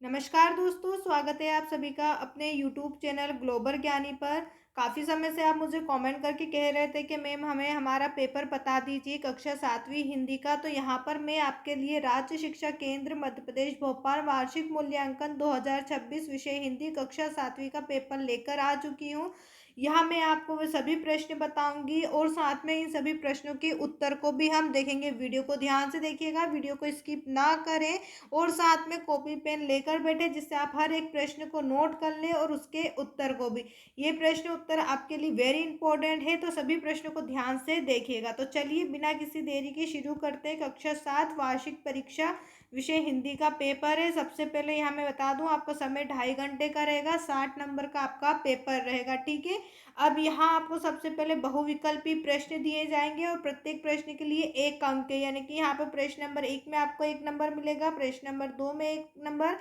नमस्कार दोस्तों, स्वागत है आप सभी का अपने यूट्यूब चैनल ग्लोबल ज्ञानी पर। काफ़ी समय से आप मुझे कमेंट करके कह रहे थे कि मैम हमें हमारा पेपर बता दीजिए कक्षा 7वीं हिंदी का। तो यहाँ पर मैं आपके लिए राज्य शिक्षा केंद्र मध्य प्रदेश भोपाल वार्षिक मूल्यांकन 2026 विषय हिंदी कक्षा 7वीं का पेपर लेकर आ चुकी हूँ। यहाँ मैं आपको वे सभी प्रश्न बताऊंगी और साथ में इन सभी प्रश्नों के उत्तर को भी हम देखेंगे। वीडियो को ध्यान से देखिएगा, वीडियो को स्किप ना करें और साथ में कॉपी पेन लेकर बैठे जिससे आप हर एक प्रश्न को नोट कर लें और उसके उत्तर को भी। ये प्रश्न उत्तर आपके लिए वेरी इंपॉर्टेंट है, तो सभी प्रश्नों को ध्यान से देखिएगा। तो चलिए बिना किसी देरी के शुरू करते हैं। कक्षा 7 वार्षिक परीक्षा विषय हिंदी का पेपर है। सबसे पहले यहाँ मैं बता दूं, आपका समय 2.5 घंटे का रहेगा। 60 नंबर का आपका पेपर रहेगा, ठीक है। अब यहाँ आपको सबसे पहले बहुविकल्पी प्रश्न दिए जाएंगे और प्रत्येक प्रश्न के लिए 1 अंक है, यानी कि यहाँ पर प्रश्न नंबर 1 में आपको 1 नंबर मिलेगा, प्रश्न नंबर 2 में 1 नंबर।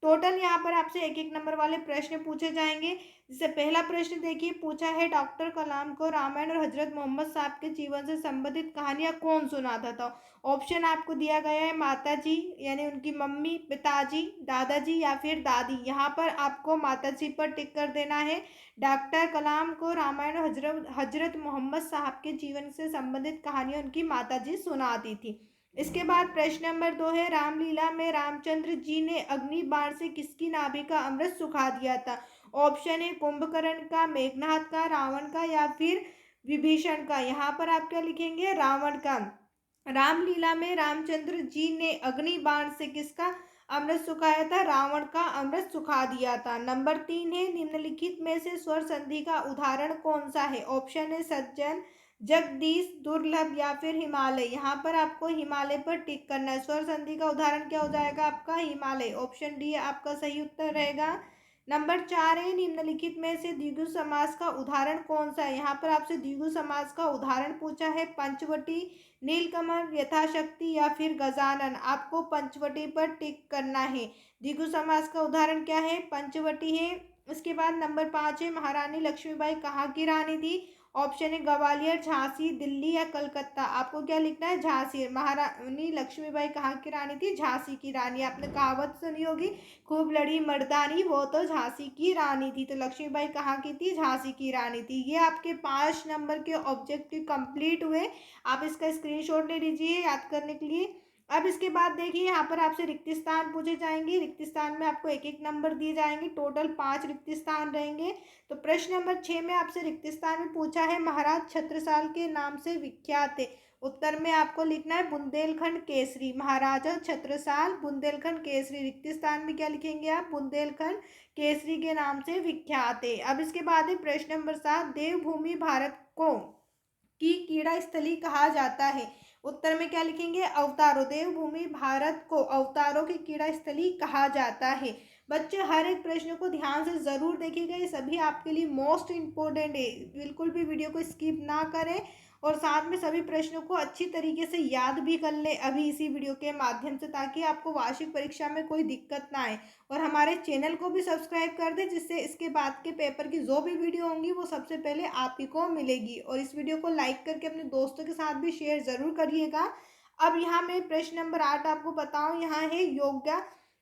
टोटल यहाँ पर आपसे 1-1 नंबर वाले प्रश्न पूछे जाएंगे। जैसे पहला प्रश्न देखिए, पूछा है डॉक्टर कलाम को रामायण और हजरत मोहम्मद साहब के जीवन से संबंधित कहानियां कौन सुनाता था। ऑप्शन आपको दिया गया है माता जी यानी उनकी मम्मी, पिताजी, दादाजी या फिर दादी। यहाँ पर आपको माता जी पर टिक कर देना है। डॉक्टर कलाम को रामायण और हजरत हजरत मोहम्मद साहब के जीवन से संबंधित कहानियां उनकी माता जी सुनाती थी। इसके बाद प्रश्न नंबर 2 है, रामलीला में रामचंद्र जी ने अग्नि बाण से किसकी नाभि का अमृत सुखा दिया था। ऑप्शन है कुंभकर्ण का, मेघनाथ का, रावण का या फिर विभीषण का। यहाँ पर आप क्या लिखेंगे, रावण का। रामलीला में रामचंद्र जी ने अग्नि बाण से किसका अमृत सुखाया था, रावण का अमृत सुखा दिया था। नंबर 3 है, निम्नलिखित में से स्वर संधि का उदाहरण कौन सा है। ऑप्शन है सज्जन, जगदीश, दुर्लभ या फिर हिमालय। यहाँ पर आपको हिमालय पर टिक करना है। स्वर संधि का उदाहरण क्या हो जाएगा आपका, हिमालय। ऑप्शन डी आपका सही उत्तर रहेगा। नंबर 4 है, निम्नलिखित में से द्विगु समास का उदाहरण कौन सा है। यहाँ पर आपसे द्विगु समास का उदाहरण पूछा है, पंचवटी, नीलकमल, यथाशक्ति या फिर गजानन। आपको पंचवटी पर टिक करना है। द्विगु समास का उदाहरण क्या है, पंचवटी है। इसके बाद नंबर 5 है, महारानी लक्ष्मीबाई कहाँ की रानी थी। ऑप्शन है ग्वालियर, झांसी, दिल्ली या कलकत्ता। आपको क्या लिखना है, झांसी। महारानी लक्ष्मीबाई कहाँ की रानी थी, झांसी की रानी। आपने कहावत सुनी होगी, खूब लड़ी मर्दानी, वो तो झांसी की रानी थी। तो लक्ष्मीबाई कहाँ की थी, झांसी की रानी थी। ये आपके 5 नंबर के ऑब्जेक्टिव कंप्लीट हुए। आप इसका स्क्रीनशॉट ले लीजिए याद करने के लिए। अब इसके बाद देखिए, यहाँ पर आपसे रिक्त स्थान पूछे जाएंगे। रिक्त स्थान में आपको 1-1 नंबर दिए जाएंगे, टोटल 5 रिक्त स्थान रहेंगे। तो प्रश्न नंबर 6 में आपसे रिक्त स्थान में पूछा है, महाराज छत्रसाल के नाम से विख्यात है। उत्तर में आपको लिखना है बुंदेलखंड केसरी। महाराजा छत्रसाल बुंदेलखंड केसरी। रिक्त स्थान में क्या लिखेंगे आप, बुंदेलखंड केसरी के नाम से विख्यात है। अब इसके बाद है प्रश्न नंबर 7, देवभूमि भारत को की क्रीड़ा स्थली कहा जाता है। उत्तर में क्या लिखेंगे, अवतारों। देवभूमि भारत को अवतारों की क्रीड़ा स्थली कहा जाता है। बच्चे हर एक प्रश्न को ध्यान से जरूर देखिएगा, ये सभी आपके लिए मोस्ट इंपॉर्टेंट है। बिल्कुल भी वीडियो को स्किप ना करें और साथ में सभी प्रश्नों को अच्छी तरीके से याद भी कर लें अभी इसी वीडियो के माध्यम से, ताकि आपको वार्षिक परीक्षा में कोई दिक्कत ना आए। और हमारे चैनल को भी सब्सक्राइब कर दें, जिससे इसके बाद के पेपर की जो भी वीडियो होंगी वो सबसे पहले आप ही को मिलेगी। और इस वीडियो को लाइक करके अपने दोस्तों के साथ भी शेयर ज़रूर करिएगा। अब यहाँ मैं प्रश्न नंबर 8 आपको बताऊँ। यहाँ है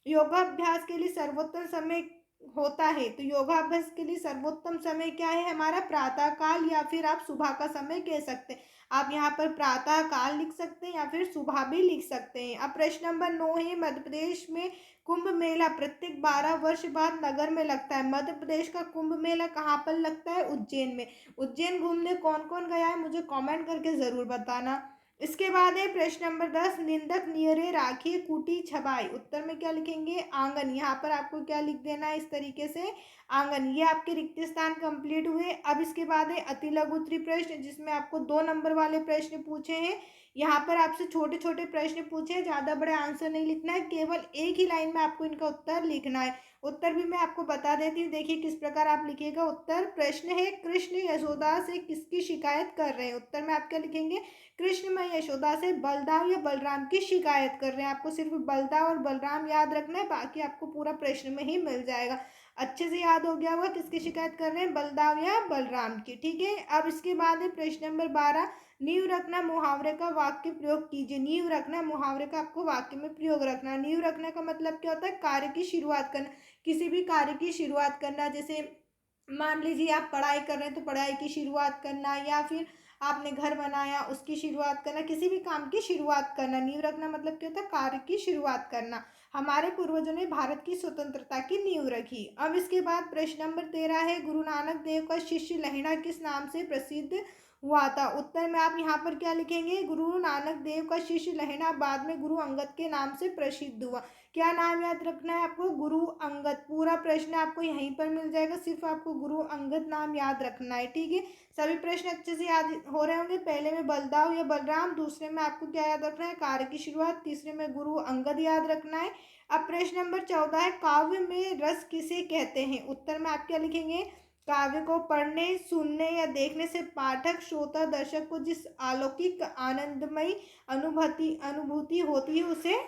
योगाभ्यास के लिए सर्वोत्तम समय होता है। तो योगाभ्यास के लिए सर्वोत्तम समय क्या है हमारा, प्रातः काल या फिर आप सुबह का समय कह सकते हैं। आप यहाँ पर प्रातः काल लिख सकते हैं या फिर सुबह भी लिख सकते हैं। अब प्रश्न नंबर 9 है, मध्य प्रदेश में कुंभ मेला प्रत्येक 12 वर्ष बाद नगर में लगता है। मध्य प्रदेश का कुंभ मेला कहाँ पर लगता है, उज्जैन में। उज्जैन घूमने कौन कौन गया है मुझे कमेंट करके जरूर बताना। इसके बाद है प्रश्न नंबर 10, निंदक नियरे राखी कुटी छबाई। उत्तर में क्या लिखेंगे, आंगन। यहाँ पर आपको क्या लिख देना है, इस तरीके से आंगन। ये आपके रिक्त स्थान कंप्लीट हुए। अब इसके बाद है अति लघु उत्तरीय प्रश्न, जिसमें आपको 2 नंबर वाले प्रश्न पूछे हैं। यहाँ पर आपसे छोटे छोटे प्रश्न पूछे हैं, ज़्यादा बड़े आंसर नहीं लिखना है, केवल एक ही लाइन में आपको इनका उत्तर लिखना है। उत्तर भी मैं आपको बता देती हूँ, देखिए किस प्रकार आप लिखिएगा उत्तर। प्रश्न है, कृष्ण यशोदा से किसकी शिकायत कर रहे हैं। उत्तर में आप क्या लिखेंगे, कृष्ण में यशोदा से बलदाव या बलराम की शिकायत कर रहे हैं। आपको सिर्फ बलदाव और बलराम याद रखना है, बाकी आपको पूरा प्रश्न में ही मिल जाएगा। अच्छे से याद हो गया होगा किसकी शिकायत कर रहे हैं, बलदाव या बलराम की, ठीक है। अब इसके बाद है प्रश्न नंबर 12, नींव रखना मुहावरे का वाक्य प्रयोग कीजिए। नींव रखना मुहावरे का आपको वाक्य में प्रयोग रखना। नींव रखने का मतलब क्या होता है? कार्य की शुरुआत करना, किसी भी कार्य की शुरुआत करना। जैसे मान लीजिए आप पढ़ाई कर रहे हैं तो पढ़ाई की शुरुआत करना, या फिर आपने घर बनाया उसकी शुरुआत करना, किसी भी काम की शुरुआत करना। नींव रखना मतलब क्या होता है? कार्य की शुरुआत करना। हमारे पूर्वजों ने भारत की स्वतंत्रता की नींव रखी। अब इसके बाद प्रश्न नंबर 13 है, गुरु नानक देव का शिष्य लहणा किस नाम से प्रसिद्ध हुआ था? उत्तर में आप यहाँ पर क्या लिखेंगे? गुरु नानक देव का शिष्य लहणा बाद में गुरु अंगद के नाम से प्रसिद्ध हुआ। क्या नाम याद रखना है आपको? गुरु अंगद। पूरा प्रश्न आपको यहीं पर मिल जाएगा, सिर्फ आपको गुरु अंगद नाम याद रखना है। ठीक है, सभी प्रश्न अच्छे से याद हो रहे होंगे। पहले में बलदाव या बलराम, दूसरे में आपको क्या याद रखना है? कार्य की शुरुआत, तीसरे में गुरु अंगद याद रखना है। अब प्रश्न नंबर 14 है, काव्य में रस किसे कहते हैं? उत्तर में आप क्या लिखेंगे? काव्य को पढ़ने, सुनने या देखने से पाठक, श्रोता, दर्शक को जिस अलौकिक आनंदमयी अनुभूति होती है उसे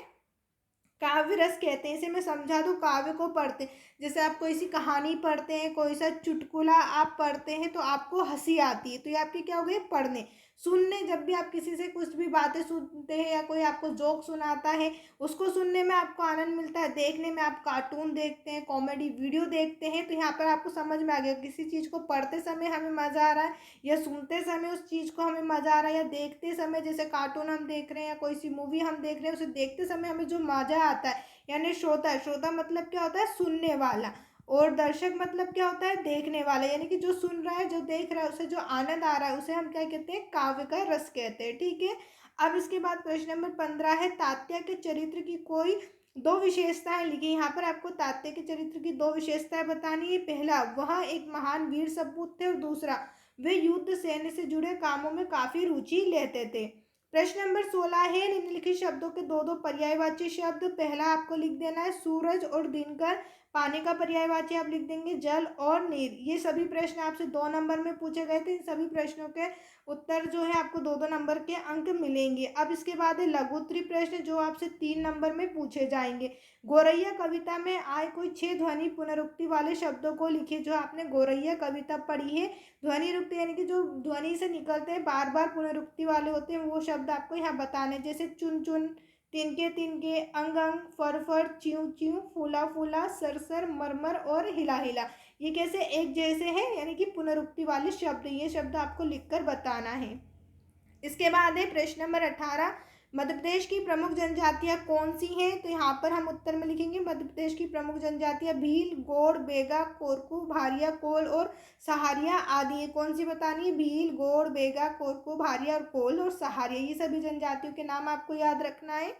काव्य रस कहते हैं। इसे मैं समझा दूँ। काव्य को पढ़ते, जैसे आप कोई सी कहानी पढ़ते हैं, कोई सा चुटकुला आप पढ़ते हैं तो आपको हंसी आती है, तो ये आपके क्या हो गए? पढ़ने। सुनने, जब भी आप किसी से कुछ भी बातें सुनते हैं या कोई आपको जोक सुनाता है उसको सुनने में आपको आनंद मिलता है। देखने में आप कार्टून देखते हैं, कॉमेडी वीडियो देखते हैं, तो यहाँ पर आपको समझ में आ गया किसी चीज़ को पढ़ते समय हमें मज़ा आ रहा है या सुनते समय उस चीज़ को हमें मज़ा आ रहा है, या देखते समय जैसे कार्टून हम देख रहे हैं या कोई सी मूवी हम देख रहे हैं उसे देखते समय हमें जो मज़ा आता है, यानी श्रोता। श्रोता मतलब क्या होता है? सुनने वाला। और दर्शक मतलब क्या होता है? देखने वाला, यानी कि जो सुन रहा है, जो देख रहा है, उसे जो आनंद आ रहा है उसे हम क्या कहते हैं? काव्य का रस कहते हैं। ठीक है, अब इसके बाद प्रश्न नंबर 15 है, तात्या के चरित्र की कोई दो विशेषताएं लिखी। यहाँ पर आपको तात्या के चरित्र की दो विशेषताएं बतानी है। पहला, वह एक महान वीर सपूत थे, और दूसरा, वे युद्ध सैन्य से जुड़े कामों में काफी रुचि लेते थे। प्रश्न नंबर 16 है, निम्नलिखित शब्दों के दो दो पर्यायवाची शब्द। पहला आपको लिख देना है सूरज और दिनकर, पानी का पर्यायवाची आप लिख देंगे जल और नीर। ये सभी प्रश्न आपसे 2 नंबर में पूछे गए थे। इन सभी प्रश्नों के उत्तर जो है आपको 2-2 नंबर के अंक मिलेंगे। अब इसके बाद है लघु उत्तरीय प्रश्न, जो आपसे 3 नंबर में पूछे जाएंगे। गौरैया कविता में आए कोई 6 ध्वनि पुनरुक्ति वाले शब्दों को लिखिए। जो आपने गौरैया कविता पढ़ी है, ध्वनि रुक्ति यानी कि जो ध्वनि से निकलते हैं, बार बार पुनरुक्ति वाले होते हैं, वो शब्द आपको यहाँ बताने। जैसे चुन चुन, तिनके तिनके, अंग अंग, फर फर, च्यूं च्यूं, फूला फूला, सर सर, मरमर और हिला हिला। ये कैसे एक जैसे हैं, यानी कि पुनरुक्ति वाले शब्द। ये शब्द आपको लिखकर बताना है। इसके बाद है प्रश्न नंबर 18, मध्य प्रदेश की प्रमुख जनजातियां कौन सी हैं? तो यहाँ पर हम उत्तर में लिखेंगे मध्य प्रदेश की प्रमुख जनजातियां भील, गोंड, बेगा, कोरकू, भारिया, कोल और सहारिया आदि है। कौन सी बतानी है? भील, गोंड, बेगा, कोरकू, भारिया और कोल और सहारिया, ये सभी जनजातियों के नाम आपको याद रखना है।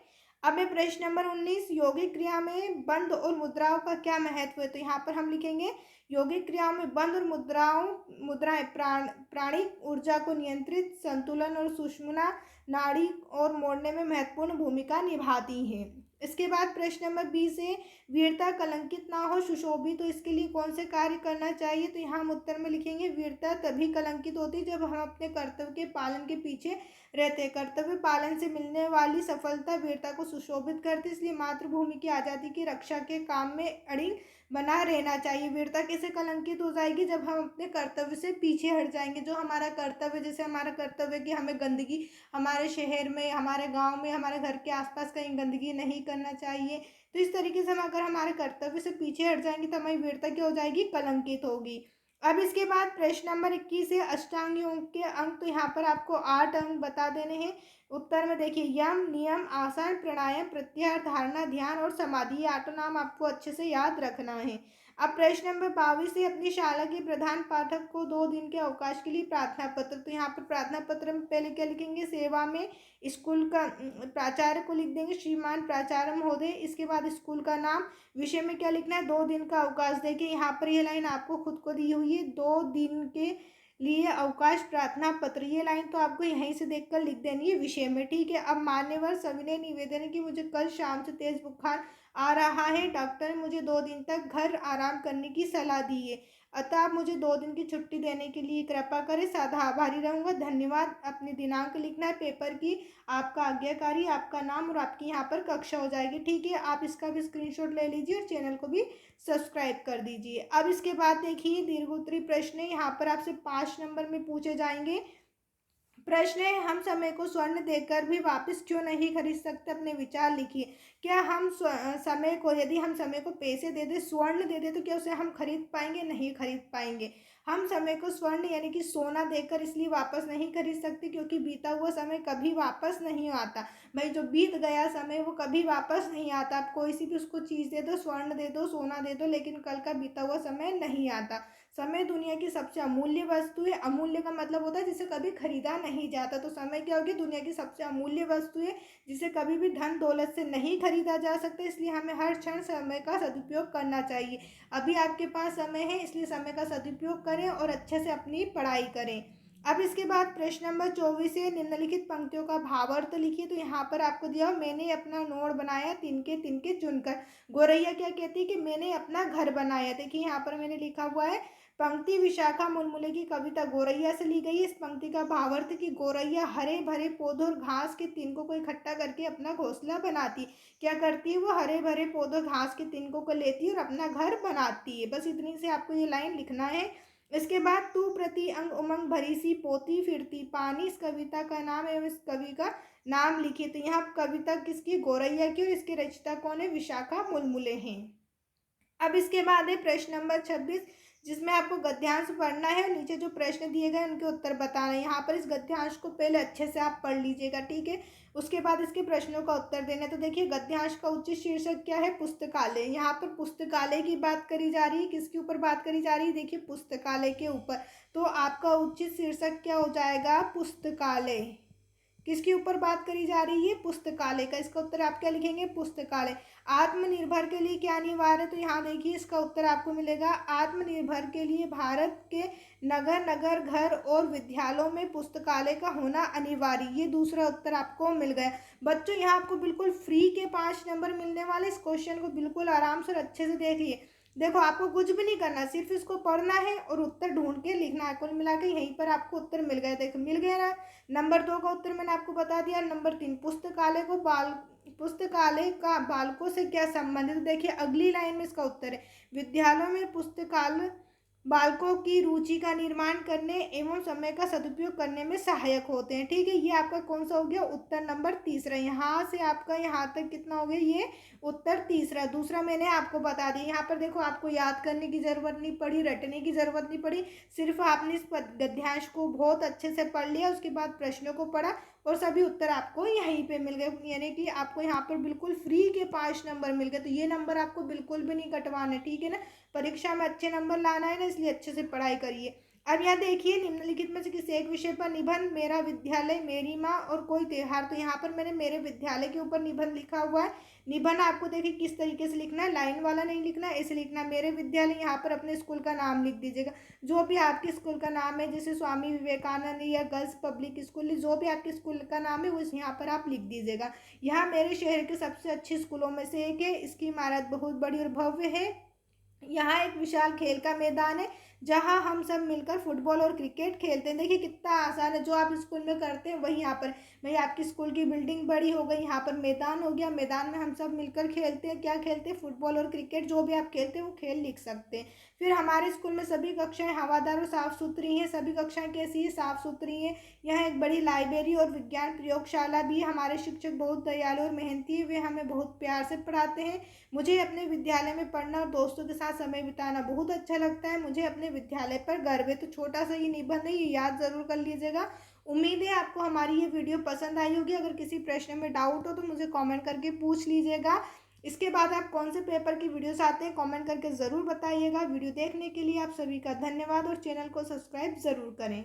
अब है प्रश्न नंबर 19, यौगिक क्रिया में बंध और मुद्राओं का क्या महत्व है? तो यहाँ पर हम लिखेंगे यौगिक क्रियाओं में बंध और मुद्राएं प्राणिक ऊर्जा को नियंत्रित, संतुलन और सुषुम्ना नाड़ी और मोड़ने में महत्वपूर्ण भूमिका निभाती हैं। इसके बाद प्रश्न नंबर 20 है, वीरता कलंकित ना हो, सुशोभित, तो इसके लिए कौन से कार्य करना चाहिए? तो यहाँ हम उत्तर में लिखेंगे वीरता तभी कलंकित होती है जब हम अपने कर्तव्य के पालन के पीछे रहते हैं। कर्तव्य पालन से मिलने वाली सफलता वीरता को सुशोभित करती है, इसलिए मातृभूमि की आज़ादी की रक्षा के काम में अड़िग बना रहना चाहिए। वीरता कैसे कलंकित हो जाएगी? जब हम अपने कर्तव्य से पीछे हट जाएंगे। जो हमारा कर्तव्य, जैसे हमारा कर्तव्य कि हमें गंदगी हमारे शहर में, हमारे गांव में, हमारे घर के आसपास कहीं गंदगी नहीं करना चाहिए, तो इस तरीके से हम अगर हमारे कर्तव्य से पीछे हट जाएंगे तो हमारी वीरता क्या हो जाएगी? कलंकित होगी। अब इसके बाद प्रश्न नंबर 21 है, अष्टांग योग के अंक। तो यहाँ पर आपको 8 अंक बता देने हैं। उत्तर में देखिए, यम, नियम, आसन, प्राणायाम, प्रत्याहार, धारणा, ध्यान और समाधि, ये 8 नाम आपको अच्छे से याद रखना है। अब प्रश्न नंबर 22 है, अपनी शाला के प्रधान पाठक को 2 दिन के अवकाश के लिए प्रार्थना पत्र। तो यहाँ पर प्रार्थना पत्र में पहले क्या लिखेंगे? सेवा में स्कूल का प्राचार्य को लिख देंगे श्रीमान प्राचार्य महोदय। इसके बाद स्कूल का नाम, विषय में क्या लिखना है? 2 दिन का अवकाश। देखिए यहाँ पर ये लाइन आपको खुद को दी हुई है, 2 दिन के लिए अवकाश प्रार्थना पत्र। ये लाइन तो आपको यहीं से देखकर लिख देनी है विषय में। ठीक है, अब मान्यवर सविनय निवेदन है कि मुझे कल शाम से तेज बुखार आ रहा है, डॉक्टर ने मुझे 2 दिन तक घर आराम करने की सलाह दी है, अतः आप मुझे 2 दिन की छुट्टी देने के लिए कृपा करें, सदा आभारी रहूँगा, धन्यवाद। अपनी दिनांक लिखना है पेपर की, आपका आज्ञाकारी, आपका नाम और आपकी यहाँ पर कक्षा हो जाएगी। ठीक है, आप इसका भी स्क्रीनशॉट ले लीजिए और चैनल को भी सब्सक्राइब कर दीजिए। अब इसके बाद देखिए दीर्घ उत्तरीय प्रश्न, यहाँ पर आपसे 5 नंबर में पूछे जाएंगे। प्रश्न है, हम समय को स्वर्ण देकर भी वापस क्यों नहीं खरीद सकते? अपने विचार लिखिए। क्या हम समय को, यदि हम समय को पैसे दे दे, स्वर्ण दे दे, तो क्या उसे हम खरीद पाएंगे? नहीं खरीद पाएंगे। हम समय को स्वर्ण यानी कि सोना देकर इसलिए वापस नहीं खरीद सकते क्योंकि बीता हुआ समय कभी वापस नहीं आता। भाई जो बीत गया समय वो कभी वापस नहीं आता। आप कोई सी भी उसको चीज़ दे दो, स्वर्ण दे दो, सोना दे दो, लेकिन कल का बीता हुआ समय नहीं आता। समय दुनिया की सबसे अमूल्य वस्तु है। अमूल्य का मतलब होता है जिसे कभी खरीदा नहीं जाता। तो समय क्या होगी? दुनिया की सबसे अमूल्य वस्तु है जिसे कभी भी धन दौलत से नहीं खरीदा जा सकता। इसलिए हमें हर क्षण समय का सदुपयोग करना चाहिए। अभी आपके पास समय है, इसलिए समय का सदुपयोग करें और अच्छे से अपनी पढ़ाई करें। अब इसके बाद प्रश्न नंबर 24 है, निम्नलिखित पंक्तियों का भावार्थ लिखिए। तो यहाँ पर आपको दिया, मैंने अपना नोट बनाया तिनके तिनके चुनकर। गौरैया क्या कहती है कि मैंने अपना घर बनाया। देखिए यहाँ पर मैंने लिखा हुआ है, पंक्ति विशाखा मुलमुले की कविता गौरैया से ली गई। इस पंक्ति का भावार्थ कि गौरैया हरे भरे पौधों और घास के तिनकों को इकट्ठा करके अपना घोंसला बनाती। क्या करती है? वो हरे भरे पौधों घास के तिनकों को लेती है और अपना घर बनाती है। बस इतनी से आपको ये लाइन लिखना है। इसके बाद, तू प्रति अंग उमंग भरी सी पोती फिरती पानी, इस कविता का नाम एवं इस कवि का नाम लिखिए। तो यहाँ कविता किसकी? गौरैया की, और इसके रचयिता कौन है? विशाखा मुलमुले हैं। अब इसके बाद है प्रश्न नंबर 26, जिसमें आपको गद्यांश पढ़ना है और नीचे जो प्रश्न दिए गए उनके उत्तर बताना है। यहाँ पर इस गद्यांश को पहले अच्छे से आप पढ़ लीजिएगा, ठीक है। उसके बाद इसके प्रश्नों का उत्तर देना है। तो देखिए गद्यांश का उचित शीर्षक क्या है? पुस्तकालय। यहाँ पर पुस्तकालय की बात करी जा रही है। किसके ऊपर बात करी जा रही है? देखिए पुस्तकालय के ऊपर। तो आपका उचित शीर्षक क्या हो जाएगा? पुस्तकालय। किसके ऊपर बात करी जा रही है? पुस्तकालय का। इसका उत्तर आप क्या लिखेंगे? पुस्तकालय। आत्मनिर्भर के लिए क्या अनिवार्य है? तो यहाँ देखिए इसका उत्तर आपको मिलेगा, आत्मनिर्भर के लिए भारत के नगर नगर घर और विद्यालयों में पुस्तकालय का होना अनिवार्य। ये दूसरा उत्तर आपको मिल गया। बच्चों यहाँ आपको बिल्कुल फ्री के 5 नंबर मिलने वाले। इस क्वेश्चन को बिल्कुल आराम से और अच्छे से देखिए। देखो आपको कुछ भी नहीं करना, सिर्फ इसको पढ़ना है और उत्तर ढूंढ के लिखना है। कुल मिला के यहीं पर आपको उत्तर मिल गया। देखो मिल गया ना। नंबर 2 का उत्तर मैंने आपको बता दिया। नंबर 3, पुस्तकालय का बालकों से क्या संबंध है? तो देखिए अगली लाइन में इसका उत्तर है, विद्यालयों में पुस्तकालय बालकों की रुचि का निर्माण करने एवं समय का सदुपयोग करने में सहायक होते हैं। ठीक है, ये आपका कौन सा हो गया? उत्तर नंबर तीसरा। यहाँ से आपका यहाँ तक कितना हो गया? ये उत्तर तीसरा। दूसरा मैंने आपको बता दिया। यहाँ पर देखो आपको याद करने की जरूरत नहीं पड़ी, रटने की जरूरत नहीं पड़ी। सिर्फ आपने इस गद्यांश को बहुत अच्छे से पढ़ लिया, उसके बाद प्रश्नों को पढ़ा और सभी उत्तर आपको यहीं पे मिल गए। यानी कि आपको यहाँ पर बिल्कुल फ्री के 5 नंबर मिल गए। तो ये नंबर आपको बिल्कुल भी नहीं कटवाने, ठीक है ना। परीक्षा में अच्छे नंबर लाना है ना, इसलिए अच्छे से पढ़ाई करिए। अब यहाँ देखिए, निम्नलिखित में से किसी एक विषय पर निबंध, मेरा विद्यालय, मेरी माँ और कोई त्योहार। तो यहाँ पर मैंने मेरे विद्यालय के ऊपर निबंध लिखा हुआ है। निबंध आपको देखिए किस तरीके से लिखना है, लाइन वाला नहीं लिखना है, ऐसे लिखना है, मेरे विद्यालय। यहाँ पर अपने स्कूल का नाम लिख दीजिएगा, जो भी आपके स्कूल का नाम है, जैसे स्वामी विवेकानंद या गर्ल्स पब्लिक स्कूल, जो भी आपके स्कूल का नाम है वो यहाँ पर आप लिख दीजिएगा। यहाँ मेरे शहर के सबसे अच्छे स्कूलों में से एक है। इसकी इमारत बहुत बड़ी और भव्य है। यहाँ एक विशाल खेल का मैदान है जहाँ हम सब मिलकर फुटबॉल और क्रिकेट खेलते हैं। देखिए कितना आसान है, जो आप स्कूल में करते हैं वही यहाँ पर। भाई आपकी स्कूल की बिल्डिंग बड़ी हो गई, यहाँ पर मैदान हो गया, मैदान में हम सब मिलकर खेलते हैं। क्या खेलते हैं? फुटबॉल और क्रिकेट। जो भी आप खेलते हैं वो खेल लिख सकते हैं। फिर हमारे स्कूल में सभी कक्षाएं हवादार और साफ सुथरी हैं। सभी कक्षाएं कैसी है? साफ सुथरी हैं। यहाँ एक बड़ी लाइब्रेरी और विज्ञान प्रयोगशाला भी है। हमारे शिक्षक बहुत दयालु और मेहनती है, वे हमें बहुत प्यार से पढ़ाते हैं। मुझे अपने विद्यालय में पढ़ना और दोस्तों के साथ समय बिताना बहुत अच्छा लगता है। मुझे अपने विद्यालय पर गर्व है। तो छोटा सा ये निबंध है, ये याद जरूर कर लीजिएगा। उम्मीद है आपको हमारी ये वीडियो पसंद आई होगी। अगर किसी प्रश्न में डाउट हो तो मुझे कमेंट करके पूछ लीजिएगा। इसके बाद आप कौन से पेपर की वीडियोस आते हैं कमेंट करके ज़रूर बताइएगा। वीडियो देखने के लिए आप सभी का धन्यवाद और चैनल को सब्सक्राइब ज़रूर करें।